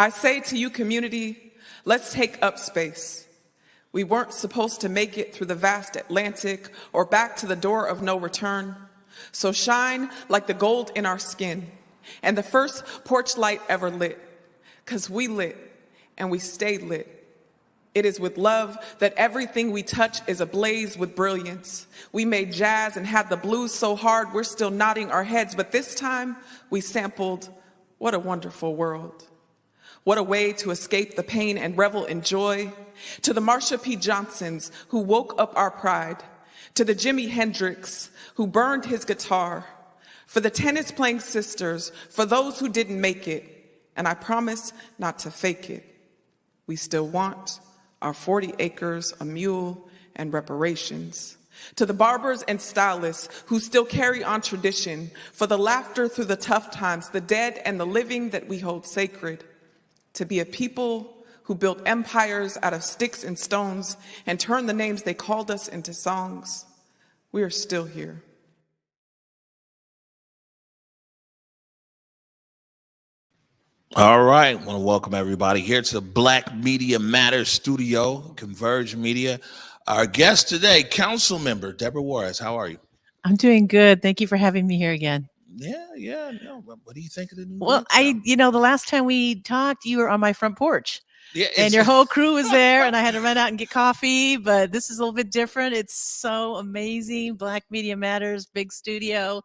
I say to you, community, let's take up space. We weren't supposed to make it through the vast Atlantic or back to the door of no return. So shine like the gold in our skin and the first porch light ever lit, 'cause we lit and we stay lit. It is with love that everything we touch is ablaze with brilliance. We made jazz and had the blues so hard we're still nodding our heads, but this time we sampled What a Wonderful World. What a way to escape the pain and revel in joy. To the Marsha P. Johnsons who woke up our pride. To the Jimi Hendrix who burned his guitar. For the tennis-playing sisters, for those who didn't make it. And I promise not to fake it. We still want our 40 acres, a mule, and reparations. To the barbers and stylists who still carry on tradition. For the laughter through the tough times, the dead and the living that we hold sacred. To be a people who built empires out of sticks and stones and turned the names they called us into songs. We are still here. All right, I want to welcome everybody here to the Black Media Matters studio, Converge Media. Our guest today, Councilmember Debora Juarez. How are you? I'm doing good. Thank you for having me here again. Yeah. No, what do you think of the new? Well, the last time we talked, you were on my front porch. Yeah, and your whole crew was there, and I had to run out and get coffee. But this is a little bit different. It's so amazing. Black Media Matters, big studio.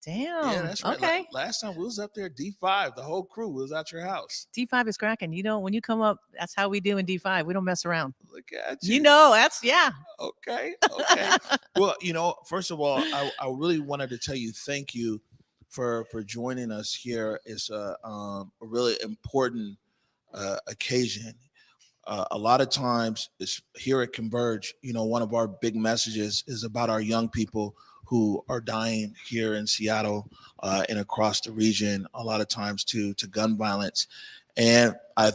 Damn. Yeah, that's right. Okay. Last time we was up there, D5, the whole crew was at your house. D5 is cracking. When you come up, that's how we do in D5. We don't mess around. Look at you. Yeah. Okay. Well, first of all, I really wanted to tell you thank you for joining us here. It's a really important occasion. A lot of times it's here at Converge, one of our big messages is about our young people who are dying here in Seattle and across the region, a lot of times to gun violence. And I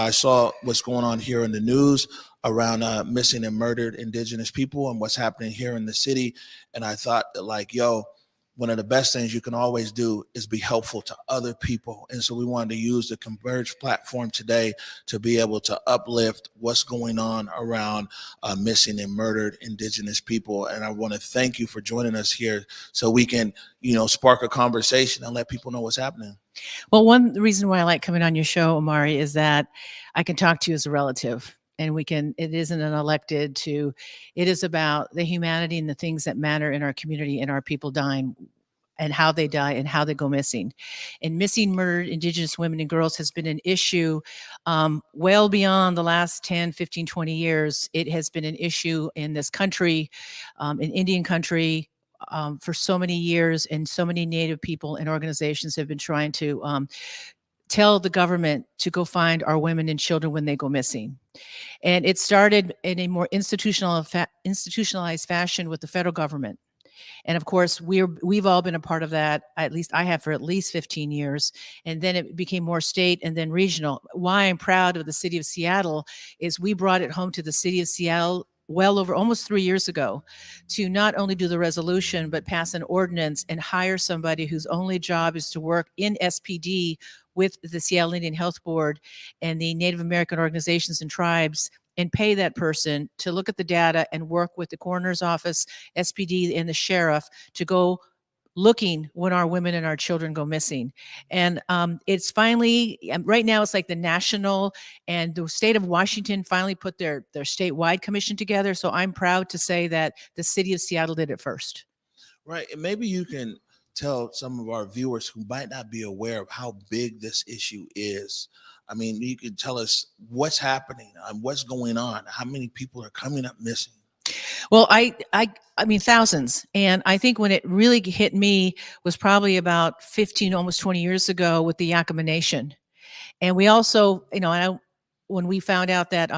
saw what's going on here in the news around missing and murdered Indigenous people and what's happening here in the city. And I thought that one of the best things you can always do is be helpful to other people. And so we wanted to use the Converge platform today to be able to uplift what's going on around missing and murdered Indigenous people. And I want to thank you for joining us here so we can, spark a conversation and let people know what's happening. Well, one reason why I like coming on your show, Omari, is that I can talk to you as a relative. And it isn't an elected it is about the humanity and the things that matter in our community and our people dying and how they die and how they go missing. And missing, murdered Indigenous women and girls has been an issue well beyond the last 10, 15, 20 years. It has been an issue in this country, in Indian country, for so many years, and so many Native people and organizations have been trying to tell the government to go find our women and children when they go missing. And it started in a more institutionalized fashion with the federal government. And of course, we've all been a part of that. At least I have for at least 15 years. And then it became more state and then regional. Why I'm proud of the city of Seattle is we brought it home to the city of Seattle well over almost 3 years ago to not only do the resolution, but pass an ordinance and hire somebody whose only job is to work in SPD with the Seattle Indian Health Board and the Native American organizations and tribes, and pay that person to look at the data and work with the coroner's office, SPD, and the sheriff to go looking when our women and our children go missing. And it's finally, right now it's like the national and the state of Washington finally put their statewide commission together. So I'm proud to say that the city of Seattle did it first. Right. And maybe you can tell some of our viewers who might not be aware of how big this issue is. I mean, you can tell us what's happening, what's going on, how many people are coming up missing. Well, I mean, thousands. And I think when it really hit me was probably about 15, almost 20 years ago with the Yakama Nation. And we also, when we found out that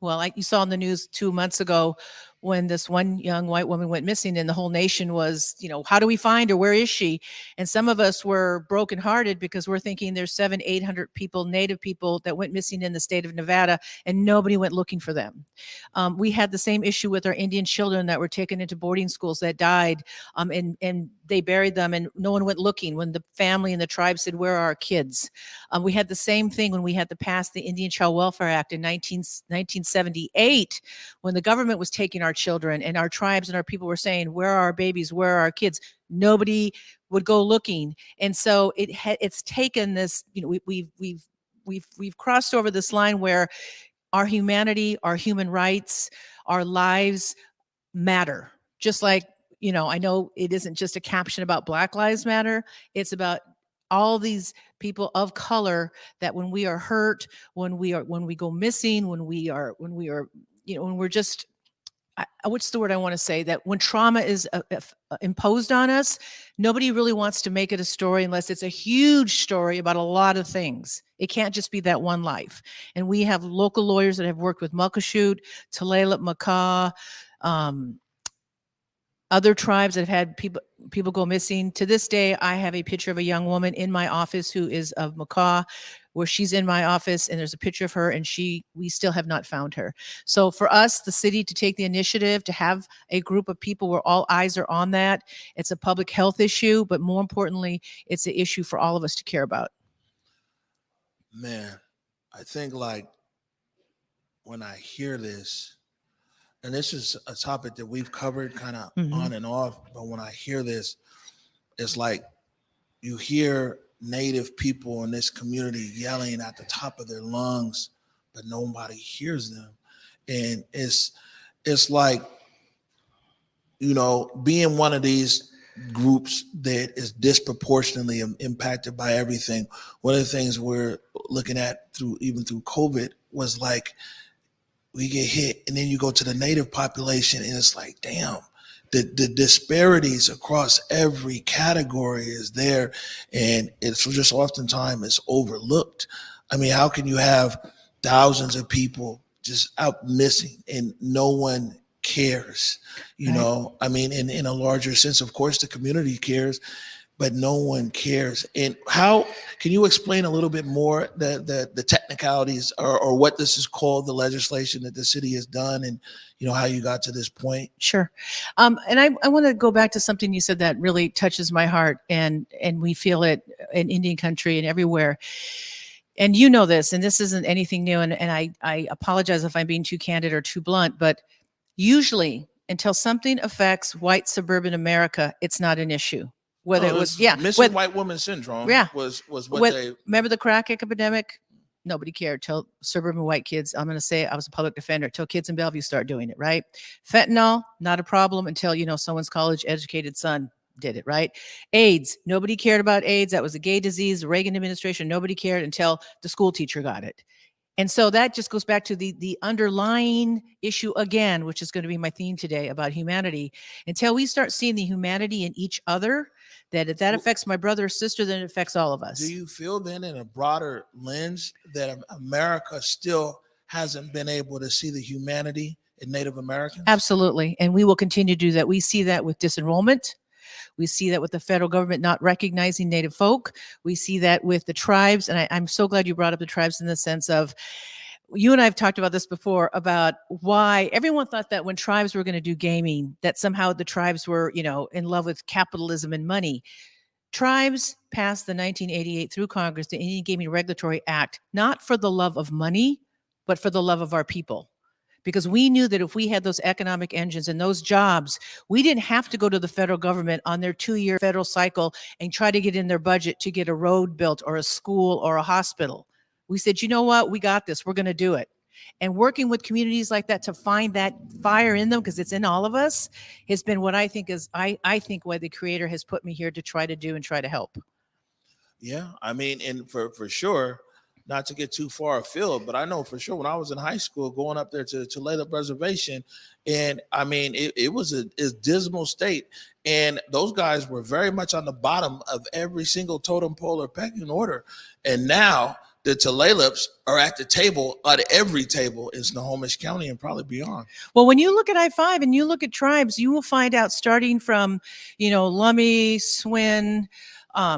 like you saw in the news 2 months ago, when this one young white woman went missing, and the whole nation was, how do we find her? Where is she? And some of us were brokenhearted because we're thinking there's 800 people, Native people, that went missing in the state of Nevada, and nobody went looking for them. We had the same issue with our Indian children that were taken into boarding schools that died, and they buried them, and no one went looking when the family and the tribe said, where are our kids? We had the same thing when we had to pass the Indian Child Welfare Act in 1978, when the government was taking our children, and our tribes and our people were saying, where are our babies? Where are our kids? Nobody would go looking. And so it's taken this, we've crossed over this line where our humanity, our human rights, our lives matter. Just like, I know it isn't just a caption about Black Lives Matter. It's about all these people of color that when we are hurt, when we go missing, when we're just, what's the word I want to say? That when trauma is imposed on us, nobody really wants to make it a story unless it's a huge story about a lot of things. It can't just be that one life. And we have local lawyers that have worked with Muckleshoot, Tulalip, Makah, other tribes that have had people go missing. To this day, I have a picture of a young woman in my office who is of Makah, where she's in my office, and there's a picture of her, and we still have not found her. So for us, the city, to take the initiative to have a group of people where all eyes are on that, it's a public health issue, but more importantly, it's an issue for all of us to care about. Man, I think when I hear this, and this is a topic that we've covered kind of on and off, but when I hear this, it's like you hear Native people in this community yelling at the top of their lungs, but nobody hears them. And it's like, being one of these groups that is disproportionately impacted by everything. One of the things we're looking at through COVID was like, we get hit, and then you go to the Native population, and it's like, damn, the disparities across every category is there, and it's just oftentimes it's overlooked. I mean, how can you have thousands of people just out missing and no one cares? I mean, in a larger sense, of course, the community cares, but no one cares. And how can you explain a little bit more the technicalities or what this is called, the legislation that the city has done, and how you got to this point? Sure. And I want to go back to something you said that really touches my heart, and we feel it in Indian country and everywhere. And this, and this isn't anything new, and I apologize if I'm being too candid or too blunt, but usually until something affects white suburban America, it's not an issue. Whether it was missing white woman syndrome was what they remember the crack epidemic. Nobody cared till suburban white kids. I'm going to say I was a public defender till kids in Bellevue start doing it, right? Fentanyl, not a problem until someone's college educated son did it, right? AIDS, nobody cared about AIDS. That was a gay disease. The Reagan administration, nobody cared until the school teacher got it. And so that just goes back to the underlying issue again, which is going to be my theme today about humanity. Until we start seeing the humanity in each other, that if that affects my brother or sister, then it affects all of us. Do you feel then, in a broader lens, that America still hasn't been able to see the humanity in Native Americans? Absolutely. And we will continue to do that. We see that with disenrollment. We see that with the federal government not recognizing Native folk. We see that with the tribes. And I'm so glad you brought up the tribes in the sense of, you and I have talked about this before, about why everyone thought that when tribes were going to do gaming, that somehow the tribes were, in love with capitalism and money. Tribes passed the 1988 through Congress, the Indian Gaming Regulatory Act, not for the love of money, but for the love of our people. Because we knew that if we had those economic engines and those jobs, we didn't have to go to the federal government on their 2-year federal cycle and try to get in their budget to get a road built or a school or a hospital. We said, you know what, we got this, we're going to do it. And working with communities like that to find that fire in them, because it's in all of us, has been what I think is, I think why the Creator has put me here to try to do and try to help. Yeah, I mean, and for sure, not to get too far afield, but I know for sure when I was in high school going up there to Tulalip Reservation, and I mean, it was a dismal state. And those guys were very much on the bottom of every single totem pole or pecking order. And now the Tulalip's are at the table, at every table in Snohomish County and probably beyond. Well, when you look at I-5 and you look at tribes, you will find out starting from, Lummi, Swin,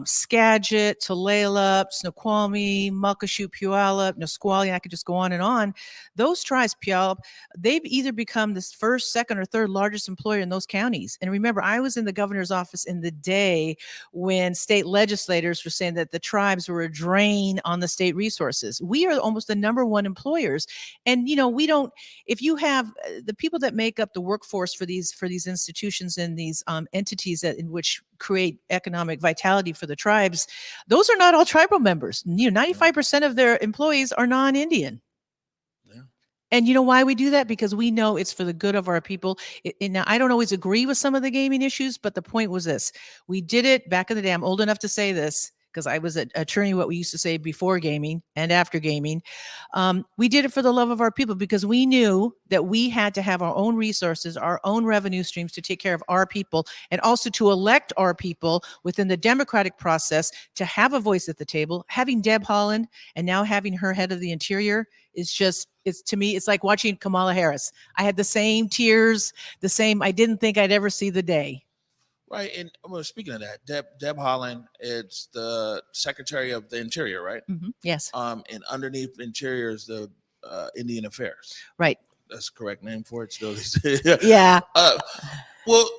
Skagit, Tulalip, Snoqualmie, Muckleshoot, Puyallup, Nisqually, I could just go on and on. Those tribes, Puyallup, they've either become the first, second, or third largest employer in those counties. And remember, I was in the governor's office in the day when state legislators were saying that the tribes were a drain on the state resources. We are almost the number one employers. And, we don't, if you have the people that make up the workforce for these institutions and these entities in which create economic vitality for the tribes, those are not all tribal members. 95% of their employees are non-Indian. Yeah. And you know why we do that? Because we know it's for the good of our people. Now, I don't always agree with some of the gaming issues, but the point was this. We did it back in the day. I'm old enough to say this because I was an attorney, what we used to say before gaming and after gaming. We did it for the love of our people because we knew that we had to have our own resources, our own revenue streams to take care of our people, and also to elect our people within the democratic process to have a voice at the table. Having Deb Haaland and now having her head of the Interior is just, to me, it's like watching Kamala Harris. I had the same tears, I didn't think I'd ever see the day. Right. And speaking of that, Deb Haaland is the Secretary of the Interior, right? Mm-hmm. Yes. And underneath Interior is the Indian Affairs. Right. That's the correct name for it still. Yeah. Well,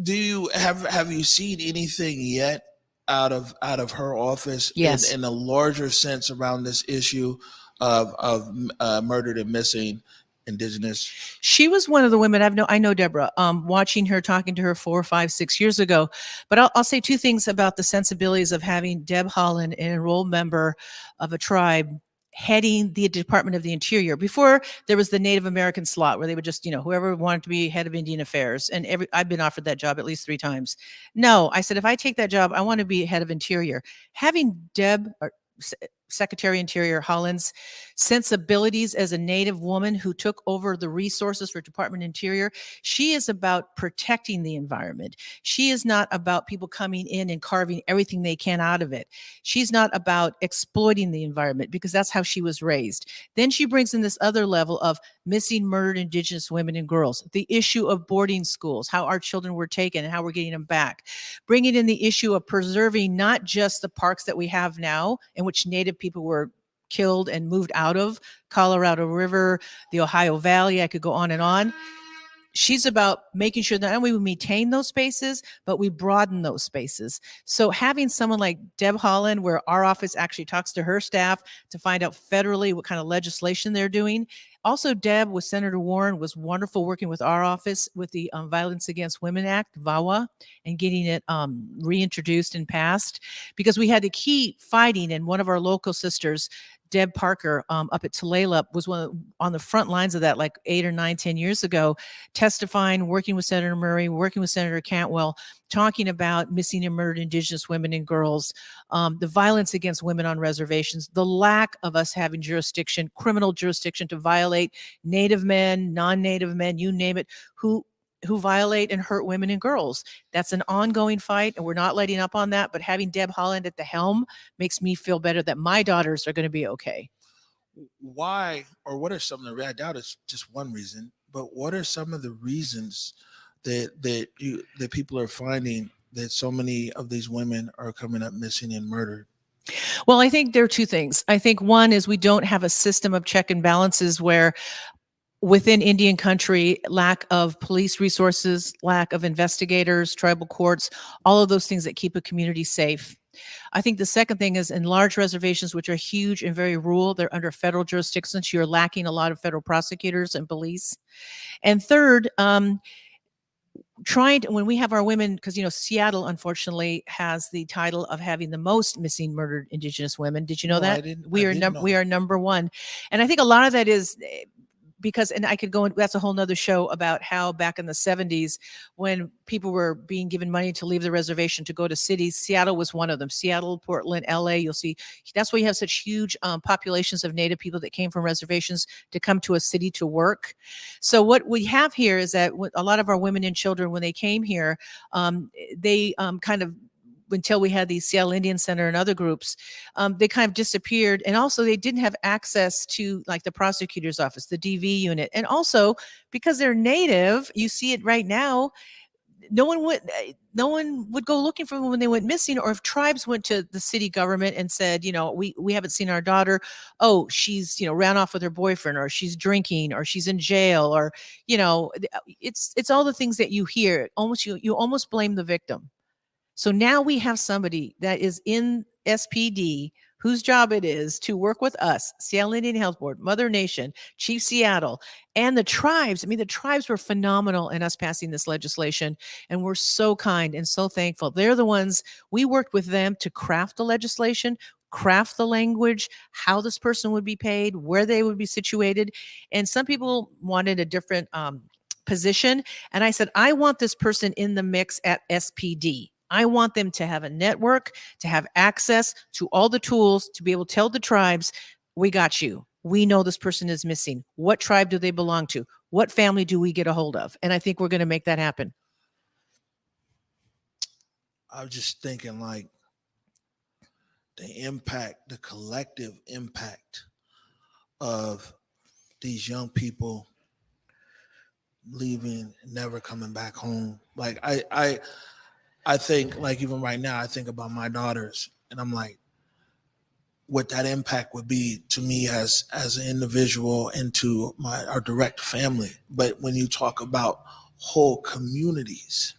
do you have you seen anything yet out of her office? Yes. In a larger sense around this issue of murdered and missing Indigenous? She was one of the women I know Deborah, watching her, talking to her 4, 5, 6 years ago. But I'll say two things about the sensibilities of having Deb Haaland, an enrolled member of a tribe, heading the Department of the Interior. Before, there was the Native American slot where they would just, whoever wanted to be head of Indian Affairs. And I've been offered that job at least 3 times. No, I said, if I take that job, I want to be head of Interior. Having Secretary Interior Haaland's sensibilities as a Native woman who took over the resources for Department of Interior, she is about protecting the environment. She is not about people coming in and carving everything they can out of it. She's not about exploiting the environment because that's how she was raised. Then she brings in this other level of missing, murdered Indigenous women and girls, the issue of boarding schools, how our children were taken and how we're getting them back, bringing in the issue of preserving not just the parks that we have now in which Native people were killed and moved out of, Colorado River, the Ohio Valley, I could go on and on. She's about making sure that not only we maintain those spaces, but we broaden those spaces. So having someone like Deb Haaland, where our office actually talks to her staff to find out federally what kind of legislation they're doing. Also, Deb with Senator Warren was wonderful working with our office with the Violence Against Women Act, VAWA, and getting it reintroduced and passed because we had to keep fighting. And one of our local sisters, Deb Parker, up at Tulalip, was on the front lines of that like 8 or 9, 10 years ago, testifying, working with Senator Murray, working with Senator Cantwell, talking about missing and murdered Indigenous women and girls, the violence against women on reservations, the lack of us having jurisdiction, criminal jurisdiction to violate Native men, non-Native men, you name it, who violate and hurt women and girls. That's an ongoing fight, and we're not letting up on that. But having Deb Haaland at the helm makes me feel better that my daughters are going to be okay. Why, or what are some of the, I doubt it's just one reason, but what are some of the reasons that people are finding that so many of these women are coming up missing and murdered? Well, I think there are two things. I think one is we don't have a system of check and balances where within Indian country, lack of police resources, lack of investigators, tribal courts, all of those things that keep a community safe. I think the second thing is in large reservations, which are huge and very rural, they're under federal jurisdictions. You're lacking a lot of federal prosecutors and police. And third, when we have our women, because Seattle unfortunately has the title of having the most missing murdered Indigenous women. Did you know that? We are number one, and I think a lot of that is because, and I could go in, that's a whole nother show about how back in the 70s, when people were being given money to leave the reservation to go to cities, Seattle was one of them. Seattle, Portland, LA, you'll see, that's why you have such huge populations of Native people that came from reservations to come to a city to work. So what we have here is that a lot of our women and children, when they came here, they kind of until we had the Seattle Indian Center and other groups, they kind of disappeared. And also they didn't have access to like the prosecutor's office, the DV unit. And also because they're Native, you see it right now, no one would go looking for them when they went missing. Or if tribes went to the city government and said, we haven't seen our daughter. Oh, she's, ran off with her boyfriend, or she's drinking, or she's in jail, or, it's all the things that you hear. You almost blame the victim. So now we have somebody that is in SPD whose job it is to work with us, Seattle Indian Health Board, Mother Nation, Chief Seattle, and the tribes. I mean, the tribes were phenomenal in us passing this legislation, and we're so kind and so thankful. They're the ones, we worked with them to craft the legislation, craft the language, how this person would be paid, where they would be situated. And some people wanted a different position. And I said, I want this person in the mix at SPD. I want them to have a network, to have access to all the tools, to be able to tell the tribes, we got you. We know this person is missing. What tribe do they belong to? What family do we get a hold of? And I think we're going to make that happen. I was just thinking like the collective impact of these young people leaving, never coming back home. Like I think, like, even right now, I think about my daughters, and I'm like, what that impact would be to me as an individual and to our direct family. But when you talk about whole communities,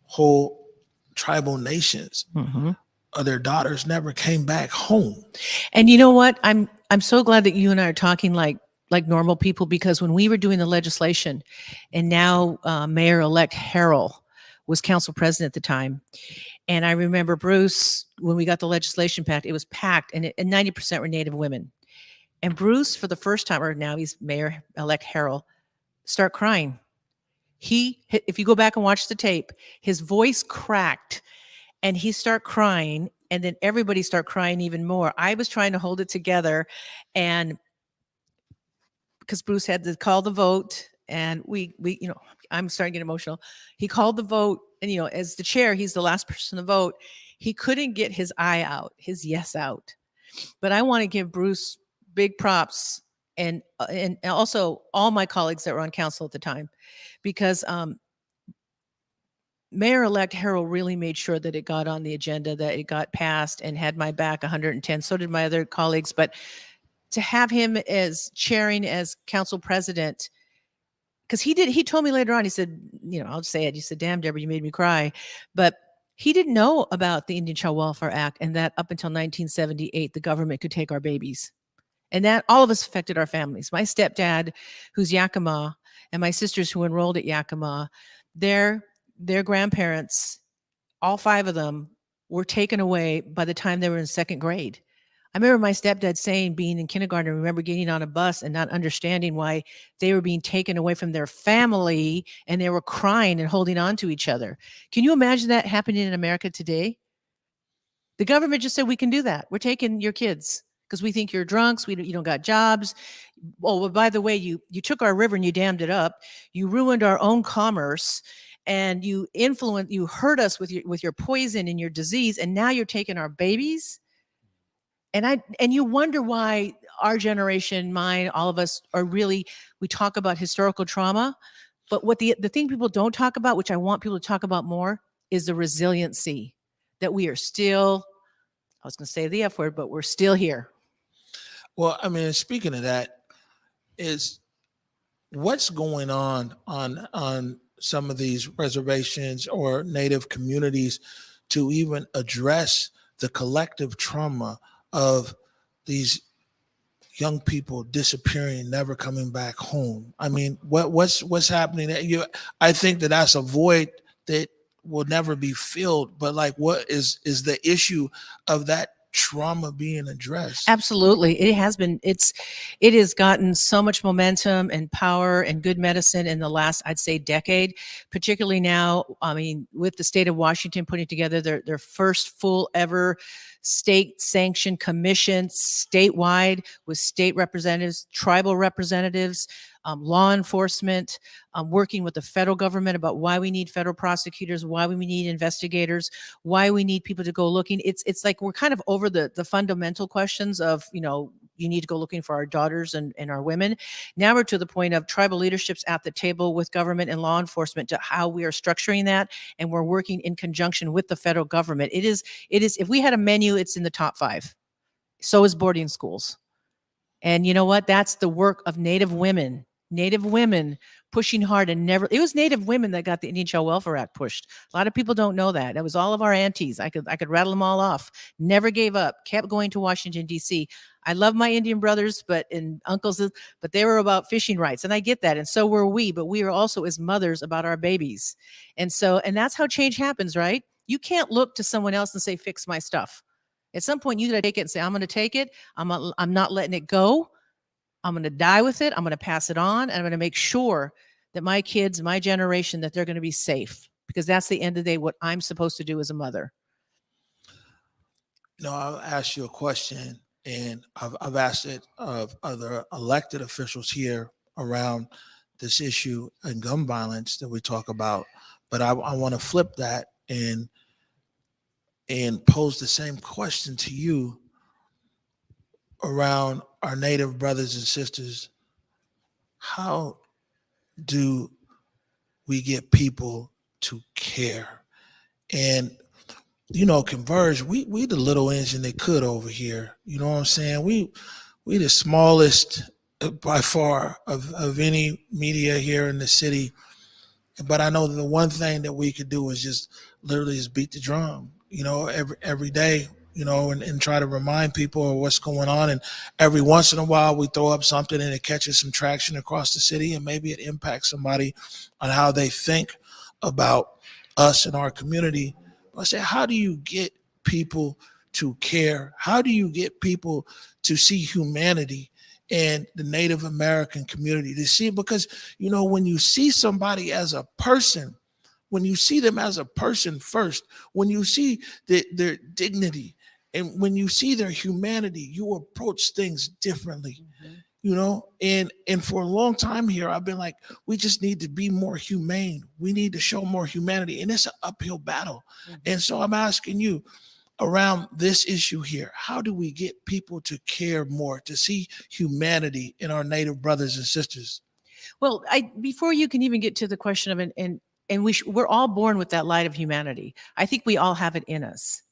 whole tribal nations, their daughters never came back home. And you know what? I'm so glad that you and I are talking like normal people, because when we were doing the legislation, and now Mayor-elect Harrell was council president at the time. And I remember Bruce, when we got the legislation packed, it was packed, and 90% were Native women. And Bruce, for the first time, or now he's Mayor-elect Harrell, start crying. If you go back and watch the tape, his voice cracked and he start crying, and then everybody start crying even more. I was trying to hold it together, and because Bruce had to call the vote, and we I'm starting to get emotional. He called the vote, and as the chair, he's the last person to vote. He couldn't get his I out, his yes out. But I want to give Bruce big props, and also all my colleagues that were on council at the time, because Mayor-elect Harrell really made sure that it got on the agenda, that it got passed, and had my back 110. So did my other colleagues. But to have him as chairing as council president, because he told me later on, he said, I'll say it. He said, damn, Deborah, you made me cry. But he didn't know about the Indian Child Welfare Act, and that up until 1978, the government could take our babies. And that all of us affected our families. My stepdad, who's Yakima, and my sisters who enrolled at Yakima, their grandparents, all 5 of them, were taken away by the time they were in 2nd grade. I remember my stepdad saying, being in kindergarten, I remember getting on a bus and not understanding why they were being taken away from their family, and they were crying and holding on to each other. Can you imagine that happening in America today? The government just said, we can do that. We're taking your kids because we think you're drunks. You don't got jobs. Oh, well, by the way, you took our river and you dammed it up. You ruined our own commerce, and you hurt us with your poison and your disease. And now you're taking our babies. And you wonder why our generation, mine, all of us we talk about historical trauma, but what the thing people don't talk about, which I want people to talk about more, is the resiliency that we are still, I was going to say the F word, but we're still here. Well, I mean, speaking of that, is what's going on some of these reservations or Native communities to even address the collective trauma of these young people disappearing, never coming back home? I mean, what's happening? I think that's a void that will never be filled. But like, what is the issue of that trauma being addressed? Absolutely. It has been. It has gotten so much momentum and power and good medicine in the last, I'd say, decade, particularly now. I mean, with the state of Washington putting together their first full ever state sanctioned commission statewide, with state representatives, tribal representatives, law enforcement, working with the federal government about why we need federal prosecutors, why we need investigators, why we need people to go looking. It's like we're kind of over the fundamental questions of, you need to go looking for our daughters and our women. Now we're to the point of tribal leaderships at the table with government and law enforcement to how we are structuring that. And we're working in conjunction with the federal government. It is, if we had a menu, it's in the top 5. So is boarding schools. And you know what? That's the work of Native women pushing hard, and never, it was Native women that got the Indian Child Welfare Act pushed. A lot of people don't know that. It was all of our aunties. I could rattle them all off. Never gave up, kept going to Washington, D.C. I love my Indian brothers, and uncles, but they were about fishing rights. And I get that. And so were we, but we are also as mothers about our babies. And that's how change happens, right? You can't look to someone else and say, fix my stuff. At some point, you got to take it and say, I'm going to take it. I'm not letting it go. I'm going to die with it. I'm going to pass it on. And I'm going to make sure that my kids, my generation, that they're going to be safe, because that's the end of the day, what I'm supposed to do as a mother. No, I'll ask you a question, and I've asked it of other elected officials here around this issue and gun violence that we talk about. But I want to flip that and pose the same question to you around our Native brothers and sisters. How do we get people to care? And Converge, we the little engine they could over here. You know what I'm saying? We the smallest by far of any media here in the city. But I know the one thing that we could do is just literally just beat the drum, every day, and try to remind people of what's going on. And every once in a while we throw up something and it catches some traction across the city, and maybe it impacts somebody on how they think about us and our community. I say, how do you get people to care? How do you get people to see humanity and the Native American community, to see? Because, when you see somebody as a person, when you see them as a person first, when you see their dignity, and when you see their humanity, you approach things differently. And for a long time here, I've been like, we just need to be more humane. We need to show more humanity. And it's an uphill battle. And so I'm asking you around this issue here, how do we get people to care more, to see humanity in our Native brothers and sisters? Well, before you can even get to the question of and we're all born with that light of humanity. I think we all have it in us.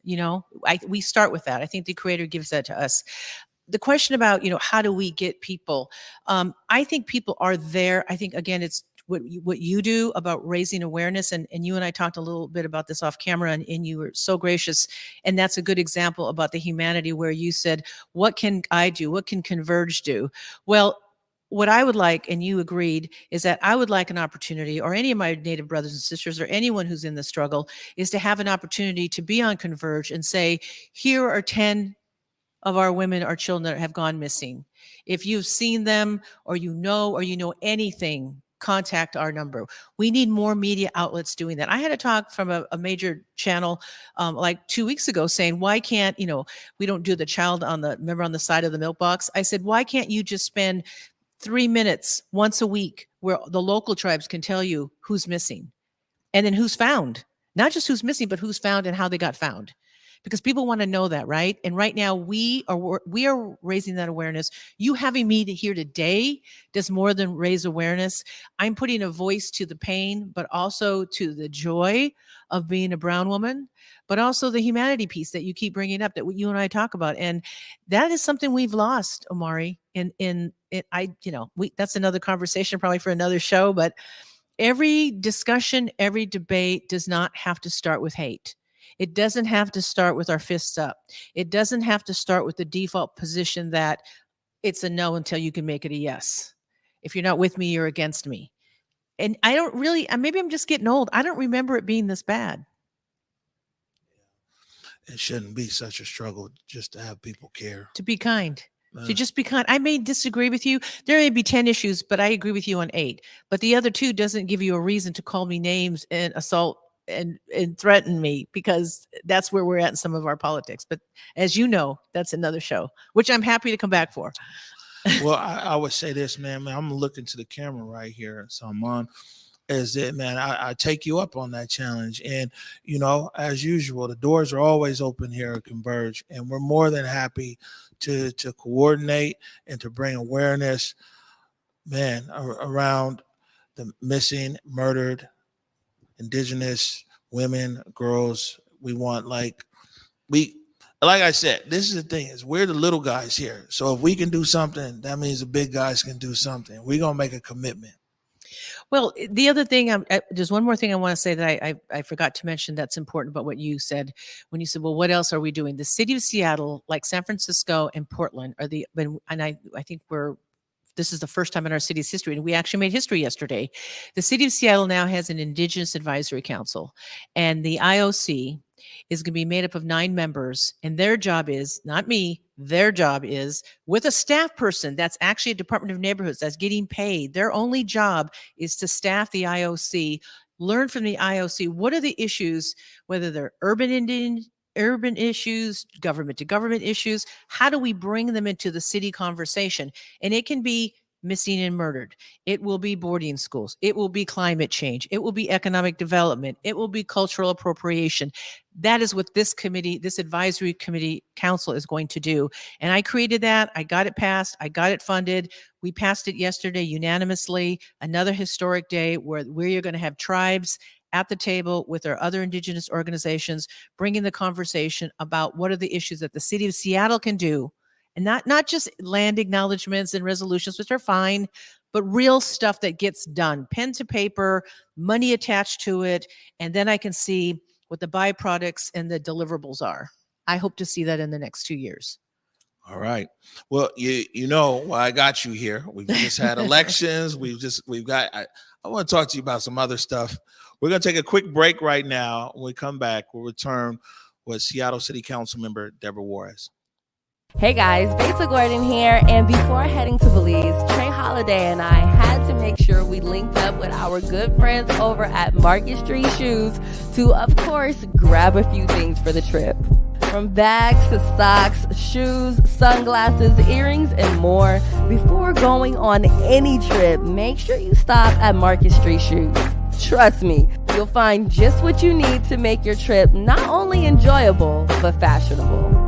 We start with that. I think the Creator gives that to us. The question about, how do we get people? I think people are there. I think, again, it's what you do about raising awareness. And you and I talked a little bit about this off camera, and you were so gracious. And that's a good example about the humanity, where you said, what can I do? What can Converge do? Well, what I would like, and you agreed, is that I would like an opportunity, or any of my Native brothers and sisters, or anyone who's in the struggle, is to have an opportunity to be on Converge and say, here are 10 of our women or children that have gone missing. If you've seen them, or you know anything, contact our number. We need more media outlets doing that. I had a talk from a major channel like 2 weeks ago saying, why can't, we don't do the child on the side of the milk box? I said, why can't you just spend 3 minutes once a week where the local tribes can tell you who's missing, and then who's found? Not just who's missing, but who's found and how they got found. Because people want to know that, right? And right now we are raising that awareness. You having me here today does more than raise awareness. I'm putting a voice to the pain, but also to the joy of being a brown woman, but also the humanity piece that you keep bringing up, that you and I talk about. And that is something we've lost, Omari. That's another conversation probably for another show, but every discussion, every debate does not have to start with hate. It doesn't have to start with our fists up. It doesn't have to start with the default position that it's a no until you can make it a yes. If you're not with me, you're against me. And I don't really, maybe I'm just getting old. I don't remember it being this bad. It shouldn't be such a struggle just to have people care. To be kind. To just be kind. I may disagree with you. There may be 10 issues, but I agree with you on 8. But the other 2 doesn't give you a reason to call me names and assault and threaten me, because that's where we're at in some of our politics. But as you know, that's another show, which I'm happy to come back for. Well, I would say this, man. I'm looking to the camera right here, so I'm on. Is that, man, I take you up on that challenge. And, as usual, the doors are always open here at Converge, and we're more than happy to coordinate and to bring awareness, man, around the missing, murdered, Indigenous women, girls. We want, like I said, this is the thing, is we're the little guys here. So if we can do something, that means the big guys can do something. We're going to make a commitment. Well, the other thing, there's one more thing I want to say that I forgot to mention that's important about what you said when you said, well, what else are we doing? The city of Seattle, like San Francisco and Portland, and I think this is the first time in our city's history, and we actually made history yesterday. The city of Seattle now has an Indigenous Advisory Council, and the IOC is going to be made up of 9 members, and their job is, not me, their job is, with a staff person that's actually a Department of Neighborhoods that's getting paid. Their only job is to staff the IOC, learn from the IOC, what are the issues, whether they're urban issues, government to government issues, how do we bring them into the city conversation? And it can be missing and murdered. It will be boarding schools. It will be climate change. It will be economic development. It will be cultural appropriation. That is what this committee, this advisory committee council is going to do. And I created that. I got it passed. I got it funded. We passed it yesterday unanimously. Another historic day where we're going to have tribes at the table with our other Indigenous organizations, bringing the conversation about what are the issues that the city of Seattle can do. And not just land acknowledgements and resolutions, which are fine, but real stuff that gets done, pen to paper, money attached to it. And then I can see what the byproducts and the deliverables are. I hope to see that in the next 2 years. All right. Well, you know why I got you here. We've just had elections. I want to talk to you about some other stuff. We're going to take a quick break right now. When we come back, we'll return with Seattle City Councilmember Debora Juarez. Hey guys, Besa Gordon here, and before heading to Belize, Trey Holiday and I had to make sure we linked up with our good friends over at Market Street Shoes to, of course, grab a few things for the trip. From bags to socks, shoes, sunglasses, earrings, and more. Before going on any trip, make sure you stop at Market Street Shoes. Trust me, you'll find just what you need to make your trip not only enjoyable, but fashionable.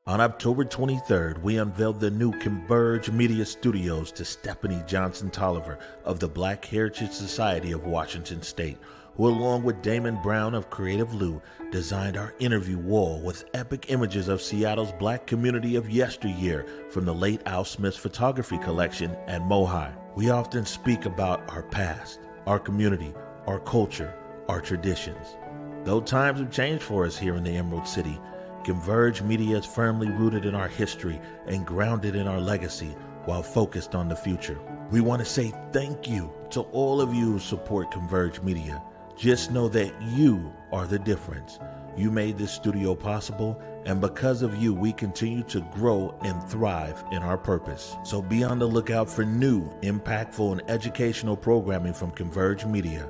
On October 23rd, we unveiled the new Converge Media Studios to Stephanie Johnson Tolliver of the Black Heritage Society of Washington State, who along with Damon Brown of Creative Lou, designed our interview wall with epic images of Seattle's Black community of yesteryear from the late Al Smith's photography collection at Mohi. We often speak about our past, our community, our culture, our traditions. Though times have changed for us here in the Emerald City, Converge Media is firmly rooted in our history and grounded in our legacy while focused on the future. We want to say thank you to all of you who support Converge Media. Just know that you are the difference. You made this studio possible, and because of you, we continue to grow and thrive in our purpose. So be on the lookout for new, impactful, and educational programming from Converge Media.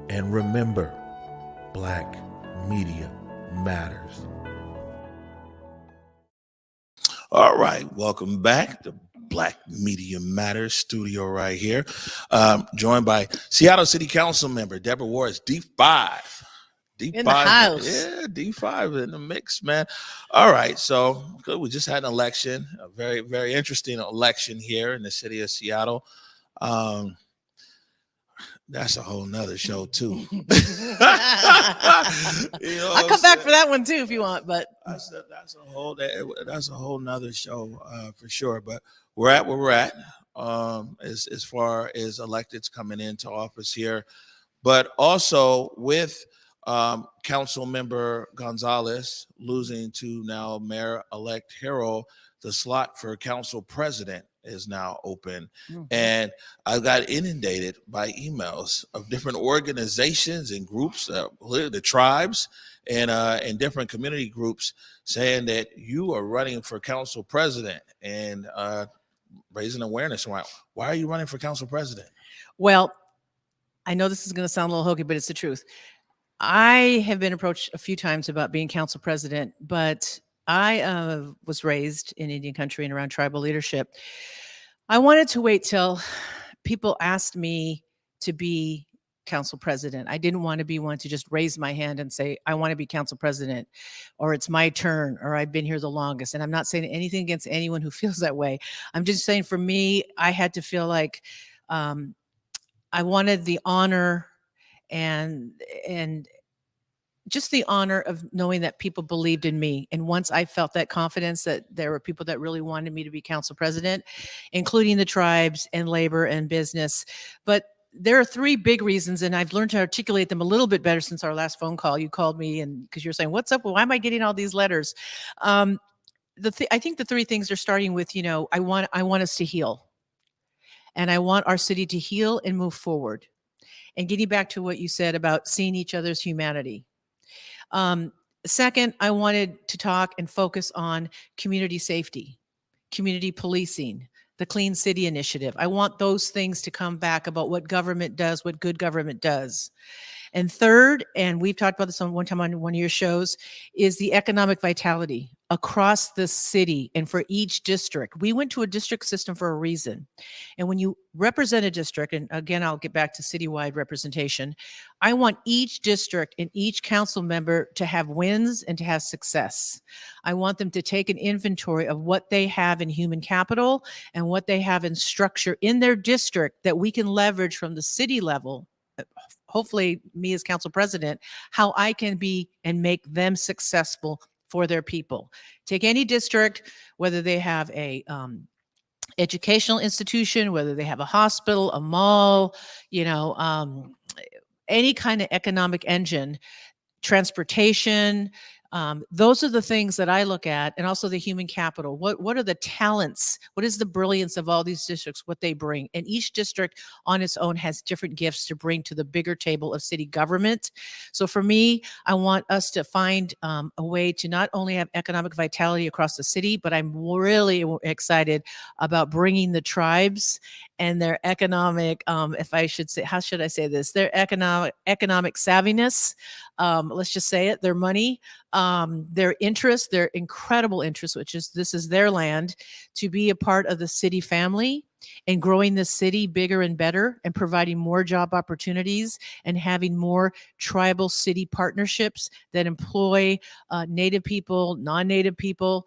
And remember, Black media matters. All right, welcome back to Black Media Matters studio right here. Joined by Seattle City Councilmember Debora Juarez, D5. In the house. Yeah, D5 in the mix, man. All right, so good. We just had an election, a very, very interesting election here in the city of Seattle. That's a whole nother show too. I'll come back for that one too if you want, but that's a whole nother show for sure. But we're at where we're at as far as electeds coming into office here, but also with Council Member Gonzalez losing to now Mayor-elect Harrell, the slot for council president is now open. Mm-hmm. And I got inundated by emails of different organizations and groups, the tribes and different community groups saying that you are running for council president and raising awareness around why are you running for council president? Well, I know this is going to sound a little hokey, but it's the truth. I have been approached a few times about being council president, but I was raised in Indian country and around tribal leadership. I wanted to wait till people asked me to be council president. I didn't want to be one to just raise my hand and say, I want to be council president, or it's my turn, or I've been here the longest. And I'm not saying anything against anyone who feels that way. I'm just saying for me, I had to feel like I wanted the honor and just the honor of knowing that people believed in me. And once I felt that confidence that there were people that really wanted me to be council president, including the tribes and labor and business. But there are three big reasons, and I've learned to articulate them a little bit better since our last phone call. You called me, and because you're saying, what's up? Why am I getting all these letters? I think the three things are starting with, I want us to heal. And I want our city to heal and move forward. And getting back to what you said about seeing each other's humanity. Second, I wanted to talk and focus on community safety, community policing, the Clean City Initiative. I want those things to come back about what government does, what good government does. And third, and we've talked about this on one time on one of your shows, is the economic vitality across the city and for each district. We went to a district system for a reason. And when you represent a district, and again, I'll get back to citywide representation, I want each district and each council member to have wins and to have success. I want them to take an inventory of what they have in human capital and what they have in structure in their district that we can leverage from the city level, hopefully me as council president, how I can be and make them successful for their people. Take any district, whether they have a educational institution, whether they have a hospital, a mall, any kind of economic engine, transportation. Those are the things that I look at, and also the human capital. What are the talents? What is the brilliance of all these districts, what they bring? And each district on its own has different gifts to bring to the bigger table of city government. So for me, I want us to find a way to not only have economic vitality across the city, but I'm really excited about bringing the tribes and their economic, if I should say, how should I say this? Their economic savviness. Let's just say it, their money, their interest, their incredible interest, this is their land, to be a part of the city family and growing the city bigger and better and providing more job opportunities and having more tribal city partnerships that employ Native people, non-Native people.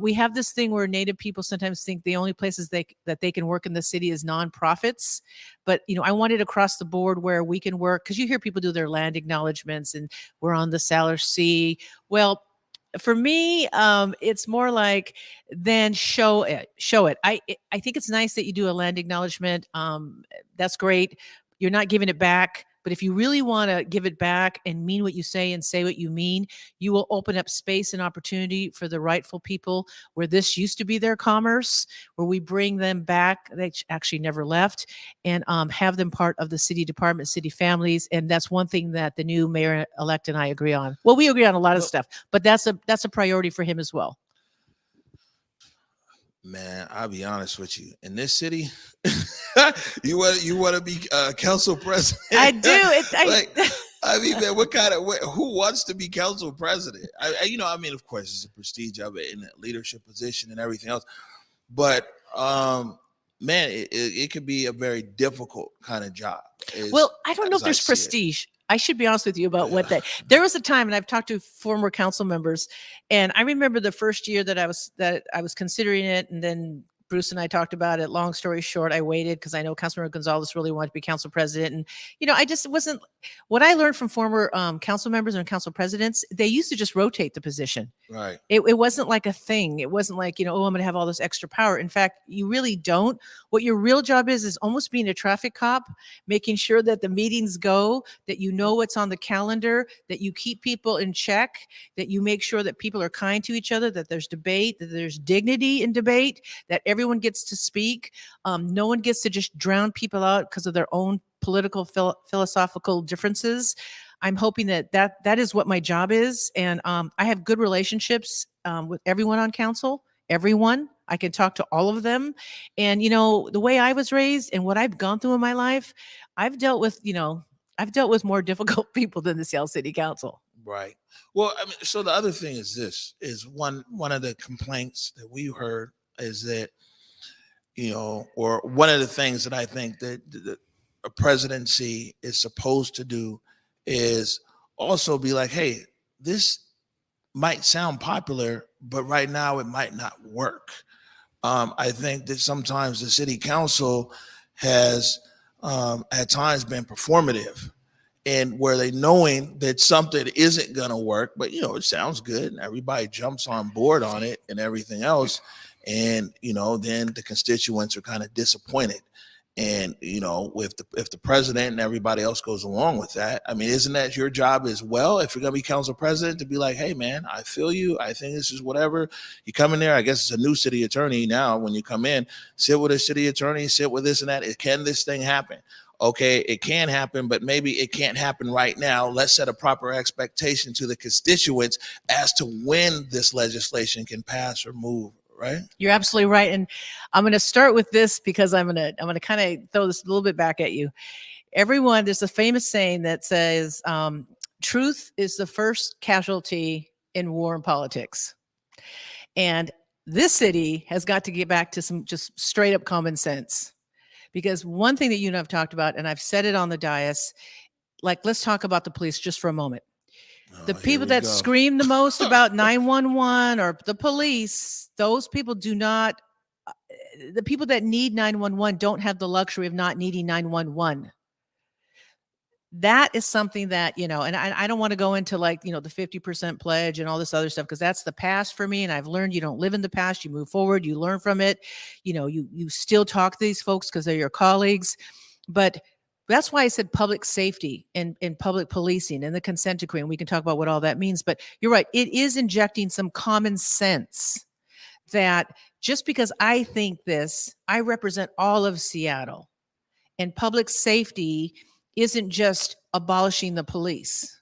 We have this thing where Native people sometimes think the only places that they can work in the city is nonprofits. But, I want it across the board where we can work, because you hear people do their land acknowledgements and we're on the Salar Sea. Well, for me, it's more like then show it. I think it's nice that you do a land acknowledgement. That's great. You're not giving it back. But if you really want to give it back and mean what you say and say what you mean, you will open up space and opportunity for the rightful people where this used to be their commerce, where we bring them back. They actually never left, and have them part of the city department, city families. And that's one thing that the new mayor-elect and I agree on. Well, we agree on a lot of stuff, but that's a priority for him as well. Man, I'll be honest with you. In this city, you want to be council president? I do. I mean, man, who wants to be council president? Of course, it's a prestige of it in a leadership position and everything else. But man, it could be a very difficult kind of job. Well, I don't know if there's prestige. I should be honest with you about there was a time, and I've talked to former council members, and I remember the first year that I was considering it, and then Bruce and I talked about it. Long story short, I waited because I know Councilmember Gonzalez really wanted to be council president. And, I just wasn't, what I learned from former council members and council presidents, they used to just rotate the position. Right. It wasn't like a thing. It wasn't like, I'm going to have all this extra power. In fact, you really don't. What your real job is almost being a traffic cop, making sure that the meetings go, that you know what's on the calendar, that you keep people in check, that you make sure that people are kind to each other, that there's debate, that there's dignity in debate, that everyone gets to speak. No one gets to just drown people out because of their own political, philosophical differences. I'm hoping that is what my job is. And I have good relationships with everyone on council, everyone. I can talk to all of them. And, the way I was raised and what I've gone through in my life, I've dealt with, I've dealt with more difficult people than the Seattle City Council. Right. Well, I mean, so the other thing is this is one of the complaints that we heard is that, or one of the things that I think that a presidency is supposed to do is also be like, hey, this might sound popular, but right now it might not work. I think that sometimes the city council has at times been performative, and where they knowing that something isn't going to work, but it sounds good and everybody jumps on board on it and everything else. And, then the constituents are kind of disappointed. And, if the president and everybody else goes along with that, I mean, isn't that your job as well? If you're going to be council president, to be like, hey man, I feel you. I think this is whatever. You come in there, I guess it's a new city attorney now. When you come in, sit with a city attorney, sit with this and that. Can this thing happen? Okay, it can happen, but maybe it can't happen right now. Let's set a proper expectation to the constituents as to when this legislation can pass or move, right? You're absolutely right. And I'm going to start with this because I'm going to kind of throw this a little bit back at you. Everyone, there's a famous saying that says, truth is the first casualty in war and politics. And this city has got to get back to some just straight up common sense. Because one thing that you and I've talked about, and I've said it on the dais, like, let's talk about the police just for a moment. The people that scream the most about 911 or the police, those people do not, the people that need 911 don't have the luxury of not needing 911. That is something that, and I don't want to go into the 50% pledge and all this other stuff, because that's the past for me. And I've learned you don't live in the past, you move forward, you learn from it. You still talk to these folks because they're your colleagues. But that's why I said public safety and public policing and the consent decree. And we can talk about what all that means. But you're right. It is injecting some common sense that just because I think this, I represent all of Seattle, and public safety isn't just abolishing the police.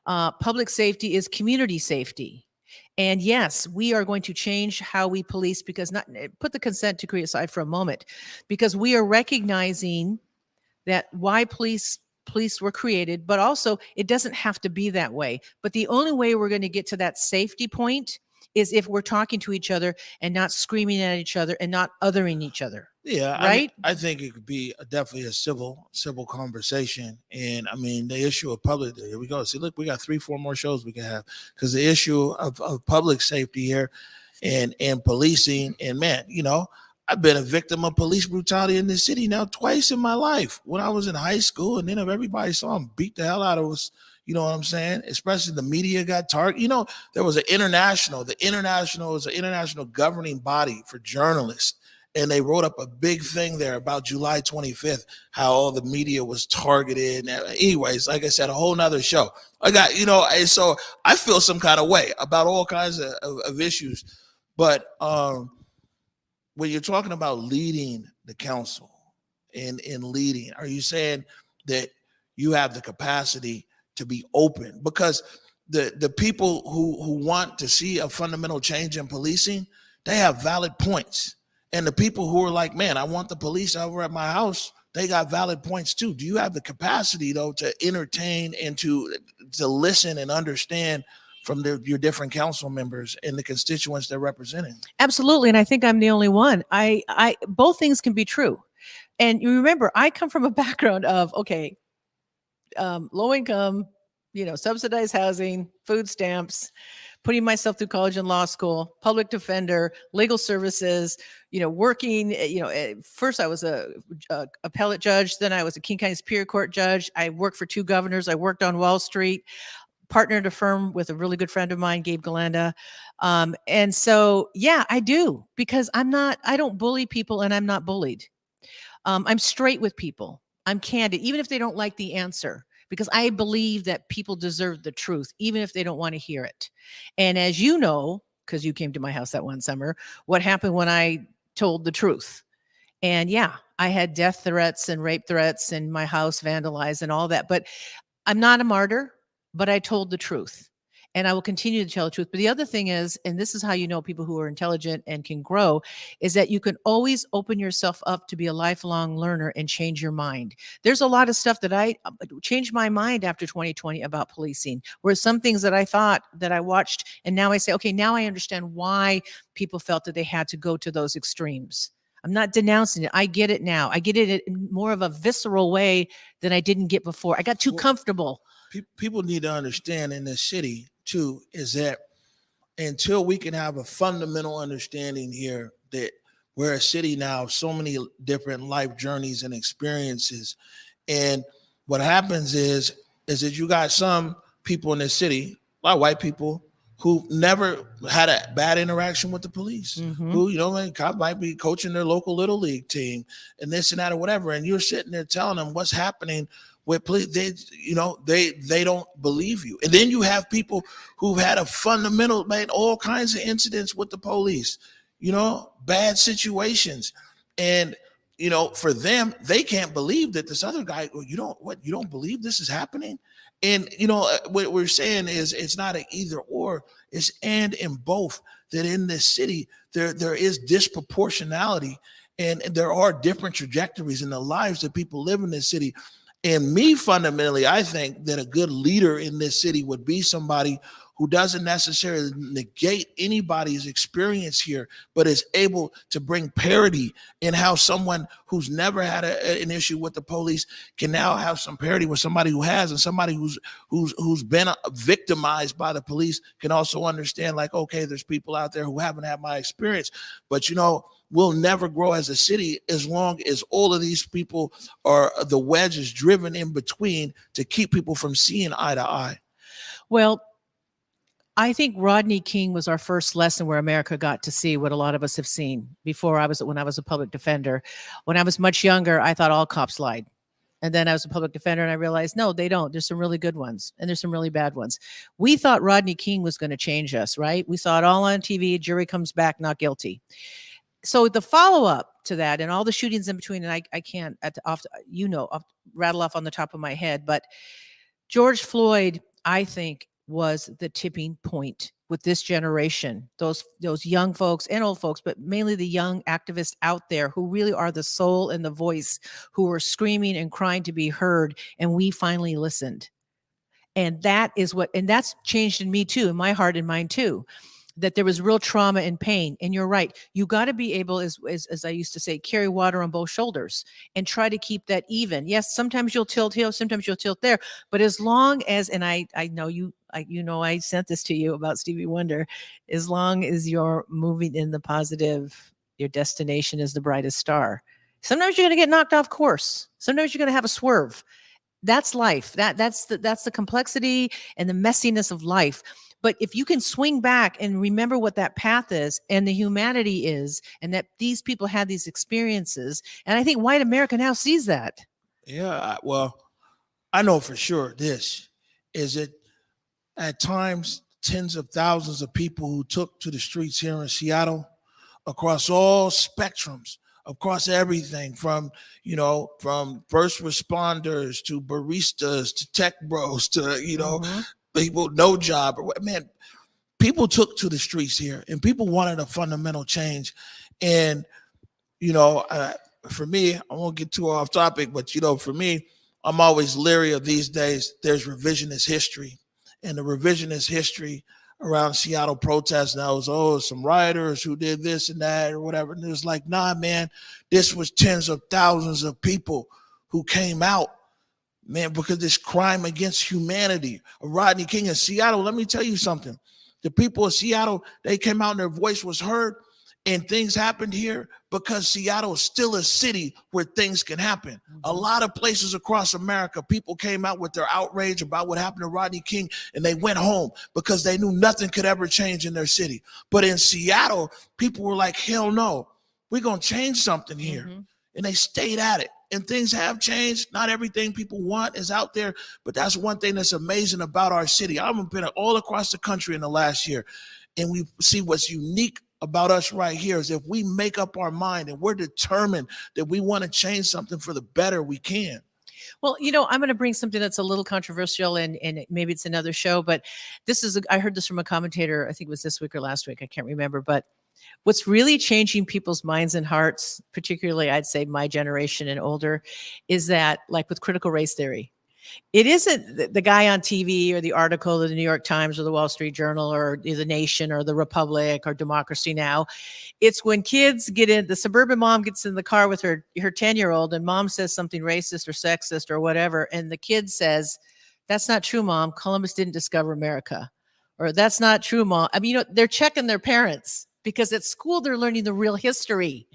Public safety is community safety. And yes, we are going to change how we police, because put the consent decree aside for a moment, because we are recognizing that why police were created, but also it doesn't have to be that way. But the only way we're going to get to that safety point is if we're talking to each other and not screaming at each other and not othering each other. Yeah, right. I think it could be definitely a civil conversation. And I mean, the issue of public, here we go. See, look, we got 3-4 more shows we can have, because the issue of public safety here and policing, and man, I've been a victim of police brutality in this city now twice in my life. When I was in high school, and then if everybody saw them beat the hell out of us, you know what I'm saying? Especially the media got targeted. There was the International is an international governing body for journalists. And they wrote up a big thing there about July 25th, how all the media was targeted. Anyways, like I said, a whole nother show. I got, so I feel some kind of way about all kinds of issues. But when you're talking about leading the council and leading, are you saying that you have the capacity to be open? Because the people who want to see a fundamental change in policing, they have valid points. And the people who are like, man, I want the police over at my house, they got valid points too. Do you have the capacity, though, to entertain and to listen and understand from your different council members and the constituents they're representing? Absolutely. And I think I'm the only one. I both things can be true. And you remember, I come from a background of, low income, subsidized housing, food stamps, putting myself through college and law school, public defender, legal services, working, first I was a appellate judge. Then I was a King County Superior Court judge. I worked for 2 governors. I worked on Wall Street, partnered a firm with a really good friend of mine, Gabe Galanda. And so, yeah, I do, because I don't bully people, and I'm not bullied. I'm straight with people. I'm candid, even if they don't like the answer, because I believe that people deserve the truth, even if they don't want to hear it. And as you know, because you came to my house that one summer, what happened when I told the truth? And yeah, I had death threats and rape threats and my house vandalized and all that, but I'm not a martyr, but I told the truth. and I will continue to tell the truth. But the other thing is, and this is how you know people who are intelligent and can grow, is that you can always open yourself up to be a lifelong learner and change your mind. There's a lot of stuff that I changed my mind after 2020 about policing, where some things that I thought that I watched, and now I say, okay, now I understand why people felt that they had to go to those extremes. I'm not denouncing it. I get it now. I get it in more of a visceral way than I didn't get before. I got too comfortable. People need to understand in this city too, is that until we can have a fundamental understanding here that we're a city now of so many different life journeys and experiences. And what happens is that you got some people in this city, a lot of white people, who never had a bad interaction with the police, who, like, cop might be coaching their local little league team and this and that or whatever. And you're sitting there telling them what's happening with police. They don't believe you. And then you have people who've had a fundamental, man, all kinds of incidents with the police, bad situations. And, for them, they can't believe that this other guy, you don't believe this is happening? And, what we're saying is it's not an either or, it's and in both, that in this city, there is disproportionality and there are different trajectories in the lives that people live in this city. And me, fundamentally, I think that a good leader in this city would be somebody who doesn't necessarily negate anybody's experience here, but is able to bring parity in how someone who's never had an issue with the police can now have some parity with somebody who has, and somebody who's been victimized by the police can also understand, like, okay, there's people out there who haven't had my experience, but we'll never grow as a city as long as all of these people are the wedges driven in between to keep people from seeing eye to eye. Well, I think Rodney King was our first lesson where America got to see what a lot of us have seen before. When I was a public defender. When I was much younger, I thought all cops lied. And then I was a public defender and I realized, no, they don't. There's some really good ones and there's some really bad ones. We thought Rodney King was going to change us, right? We saw it all on TV. Jury comes back not guilty. So the follow-up to that and all the shootings in between, and I can't rattle off on the top of my head, but George Floyd, I think, was the tipping point with this generation, those young folks and old folks, but mainly the young activists out there who really are the soul and the voice, who are screaming and crying to be heard. And we finally listened. And that's changed in me too, in my heart and mind too, that there was real trauma and pain. And you're right. You got to be able, as I used to say, carry water on both shoulders and try to keep that even. Yes, sometimes you'll tilt here, sometimes you'll tilt there. But as long as, and I know I sent this to you about Stevie Wonder, as long as you're moving in the positive, your destination is the brightest star. Sometimes you're going to get knocked off course. Sometimes you're going to have a swerve. That's life. That's the complexity and the messiness of life. But if you can swing back and remember what that path is and the humanity is, and that these people had these experiences, and I think white America now sees that. Yeah, well, I know for sure this is that at times, tens of thousands of people who took to the streets here in Seattle across all spectrums, across everything from first responders to baristas to tech bros to, people, no job. Man, people took to the streets here and people wanted a fundamental change. And, for me, I won't get too off topic, but, for me, I'm always leery of these days. There's revisionist history, and the revisionist history around Seattle protests now is, some rioters who did this and that or whatever. And it was like, nah, man, this was tens of thousands of people who came out, man, because this crime against humanity. Rodney King in Seattle, let me tell you something. The people of Seattle, they came out and their voice was heard, and things happened here because Seattle is still a city where things can happen. A lot of places across America, people came out with their outrage about what happened to Rodney King, and they went home because they knew nothing could ever change in their city. But in Seattle, people were like, hell no, we're going to change something here. And they stayed at it. And things have changed. Not everything people want is out there, but that's one thing that's amazing about our city. I've been all across the country in the last year, and we see what's unique about us right here is if we make up our mind and we're determined that we want to change something for the better, we can. Well, I'm going to bring something that's a little controversial, and maybe it's another show, but I heard this from a commentator. I think it was this week or last week. I can't remember. But what's really changing people's minds and hearts, particularly I'd say my generation and older, is that, like with critical race theory, it isn't the guy on TV or the article of the New York Times or the Wall Street Journal or the Nation or the Republic or Democracy Now! It's when kids the suburban mom gets in the car with her 10-year-old, and mom says something racist or sexist or whatever. And the kid says, "That's not true, Mom. Columbus didn't discover America." Or, "That's not true, Mom." I mean, they're checking their parents, because at school they're learning the real history.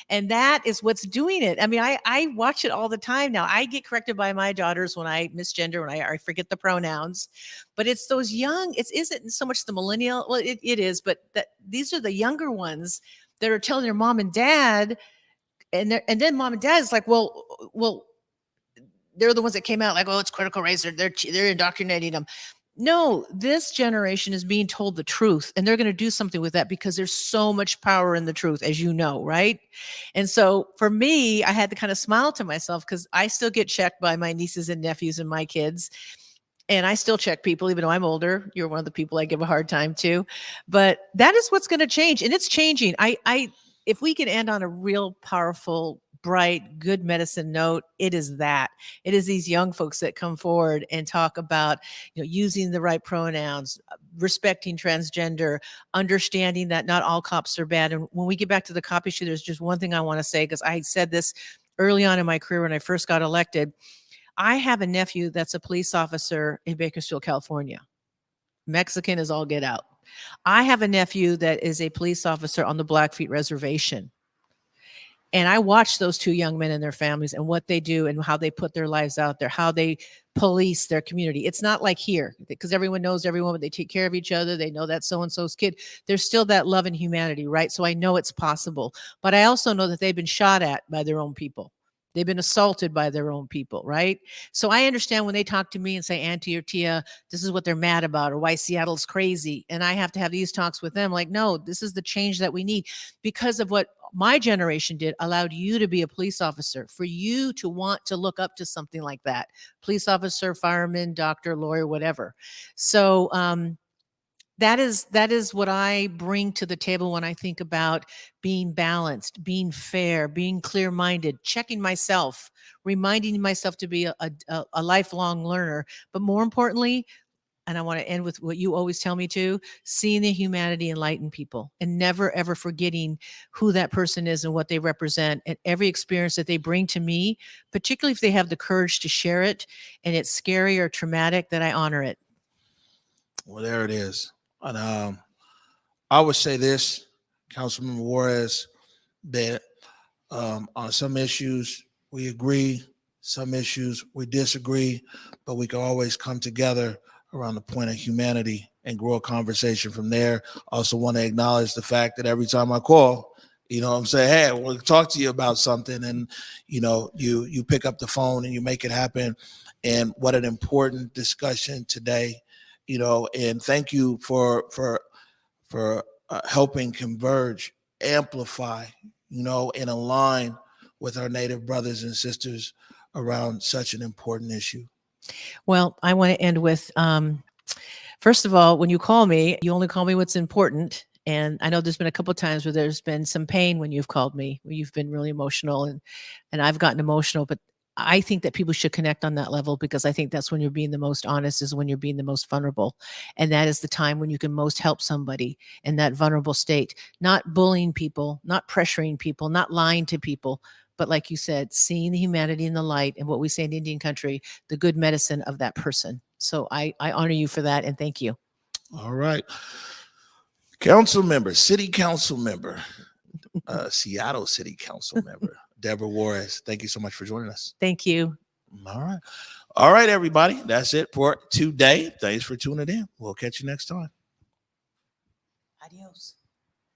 And that is what's doing it. I mean, I watch it all the time now. I get corrected by my daughters when I misgender, when I forget the pronouns. But it's those young, it isn't so much the millennial. Well, it is, but these are the younger ones that are telling their mom and dad, and then mom and dad is like, well, they're the ones that came out like, "Oh, it's critical race. They're indoctrinating them." No, this generation is being told the truth, and they're going to do something with that, because there's so much power in the truth, as you know, right? And so for me, I had to kind of smile to myself, because I still get checked by my nieces and nephews and my kids. And I still check people, even though I'm older. You're one of the people I give a hard time to. But that is what's going to change, and it's changing. If we can end on a real powerful, bright, good medicine note, it is that. It is these young folks that come forward and talk about, using the right pronouns, respecting transgender, understanding that not all cops are bad. And when we get back to the cop issue, there's just one thing I want to say, because I said this early on in my career when I first got elected. I have a nephew that's a police officer in Bakersfield, California. Mexican is all get out. I have a nephew that is a police officer on the Blackfeet Reservation. And I watch those two young men and their families and what they do and how they put their lives out there, how they police their community. It's not like here, because everyone knows everyone, but they take care of each other. They know that so-and-so's kid. There's still that love and humanity, right? So I know it's possible. But I also know that they've been shot at by their own people. They've been assaulted by their own people, right? So I understand when they talk to me and say, "Auntie or Tia, this is what they're mad about, or why Seattle's crazy." And I have to have these talks with them like, no, this is the change that we need, because of what my generation did, allowed you to be a police officer, for you to want to look up to something like that. Police officer, fireman, doctor, lawyer, whatever. So that is what I bring to the table when I think about being balanced, being fair, being clear-minded, checking myself, reminding myself to be a lifelong learner. But more importantly, and I want to end with what you always tell me to, seeing the humanity enlighten people, and never, ever forgetting who that person is and what they represent, and every experience that they bring to me, particularly if they have the courage to share it and it's scary or traumatic, that I honor it. Well, there it is. And I would say this, Councilmember Juarez, that on some issues we agree, some issues we disagree, but we can always come together around the point of humanity and grow a conversation from there. Also want to acknowledge the fact that every time I call, I'm saying, "Hey, I want to talk to you about something," and you pick up the phone and you make it happen. And what an important discussion today, and thank you for helping converge, amplify, and align with our Native brothers and sisters around such an important issue. Well, I want to end with, first of all, when you call me, you only call me what's important. And I know there's been a couple of times where there's been some pain when you've called me, where you've been really emotional, and I've gotten emotional. But I think that people should connect on that level, because I think that's when you're being the most honest, is when you're being the most vulnerable. And that is the time when you can most help somebody in that vulnerable state, not bullying people, not pressuring people, not lying to people, but like you said, seeing the humanity in the light, and what we say in Indian country, the good medicine of that person. So I honor you for that, and thank you. All right. City Council member, Seattle City Council member, Debora Juarez. Thank you so much for joining us. Thank you. All right, everybody. That's it for today. Thanks for tuning in. We'll catch you next time. Adios.